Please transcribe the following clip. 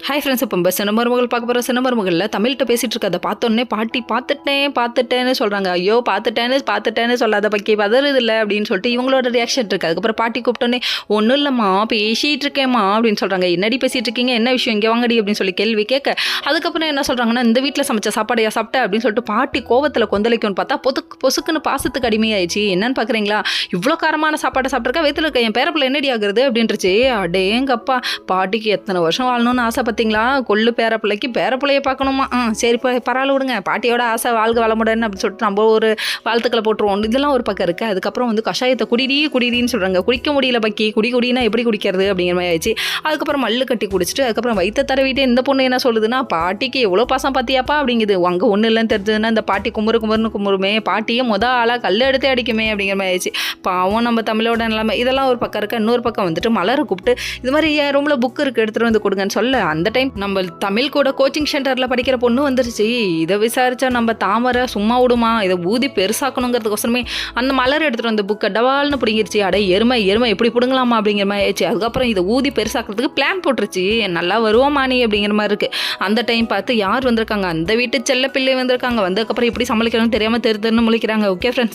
Hi friends, இப்போ சின்னமருமகள் பார்க்க போகிற சின்னமருமகளில் தமிழ்கிட்ட பேசிகிட்டு இருக்க அதை பார்த்தோன்னே பாட்டி பார்த்துட்டேன்னு சொல்கிறாங்க. ஐயோ பார்த்துட்டேன்னு சொல்லாத பக்கி பதறது இல்லை அப்படின்னு சொல்லிட்டு இவங்களோட ரியாக்ஷன் இருக்குது. அதுக்கப்புறம் பாட்டி கூப்பிட்டோன்னே ஒன்றும் இல்லைம்மா பேசிகிட்டு இருக்கேம்மா அப்படின்னு சொல்கிறாங்க. என்னடி பேசிகிட்டு இருக்கீங்க, என்ன விஷயம், இங்கே வாங்கடி அப்படின்னு சொல்லி கேள்வி கேட்க, அதுக்கப்புறம் என்ன சொல்கிறாங்கன்னா, இந்த வீட்டில் சமைச்ச சாப்பாடையா சாப்பிட்டேன் அப்படின்னு சொல்லிட்டு பாட்டி கோவத்தில் கொந்தளிக்கும்னு பார்த்தா பொசுக்குன்னு பாசத்துக்கு அடிமையாயிடுச்சு. என்னன்னு பார்க்குறீங்களா, இவ்வளோ காரமான சாப்பாடை சாப்பிட்ருக்கா, வயிற்றுல இருக்க என் பேரப்பிள்ளை என்னடி ஆகுறது அப்படின்ட்டுருச்சு. அடேங்கப்பா, பாட்டிக்கு எத்தனை வருஷம் வாழணும்னு ஆசை பார்த்தீங்களா, கொள்ளு பேரப்பிள்ளையை பார்க்கணுமா. சரி பரவாயில்ல விடுங்க, பாட்டியோட ஆசை வாழ்க வளமுடன் அப்படின்னு சொல்லிட்டு நம்ம ஒரு வாழ்த்துக்களை போட்டுருவோம். இதெல்லாம் ஒரு பக்கம் இருக்குது. அதுக்கப்புறம் வந்து கஷாயத்தை குடின்னு சொல்கிறாங்க. குடிக்க முடியல பக்கி, குடினா எப்படி குடிக்கிறது அப்படிங்கிற மாதிரி ஆயிடுச்சு. அதுக்கப்புறம் மல்லு கட்டி குடிச்சிட்டு அதுக்கப்புறம் வயிற்ற தடவிட்டு இந்த பொண்ணு என்ன சொல்லுதுன்னா, பாட்டிக்கு எவ்வளோ பாசம் பார்த்தியாப்பா அப்படிங்குது. அங்கே ஒன்றும் இல்லைன்னு தெரிஞ்சதுன்னா இந்த பாட்டி குமுறுமே, பாட்டியே ஆளாக கல் எடுத்து அடிக்குமே அப்படிங்கிற மாதிரி ஆயிடுச்சு. பாவம் நம்ம தமிழோட நிலைமை. இதெல்லாம் ஒரு பக்கம் இருக்குது. இன்னொரு பக்கம் வந்துட்டு மலரை கூப்பிட்டு இது மாதிரி என் ரூமில் புக்கு இருக்குது எடுத்துகிட்டு வந்து கொடுங்கன்னு சொல்ல, அந்த டைம் நம்ம தமிழ் கூட கோச்சிங் சென்டரில் படிக்கிற பொண்ணு வந்துருச்சு. இதை விசாரிச்சா நம்ம தாமரை சும்மா விடுமா, இதை ஊதி பெருசாக்கணுங்கிறதுக்கோசரமே அந்த மலர் எடுத்துகிட்டு வந்து புக்கை டவால்னு பிடிங்கிருச்சு. அடே எருமை எப்படி பிடுங்கலாமா அப்படிங்கிற மாதிரி ஆயிடுச்சு. அதுக்கப்புறம் இதை ஊதி பெருசாக்கிறதுக்கு பிளான் போட்டுருச்சு. நல்லா வருவோமா நீ அப்படிங்கிற மாதிரி இருக்குது. அந்த டைம் பார்த்து யார் வந்திருக்காங்க, அந்த வீட்டு செல்ல பிள்ளை வந்திருக்காங்க. வந்ததுக்கப்புறம் எப்படி சமாளிக்கணும்னு தெரியாமல் தெருன்னு முழிக்கிறாங்க. Okay friends.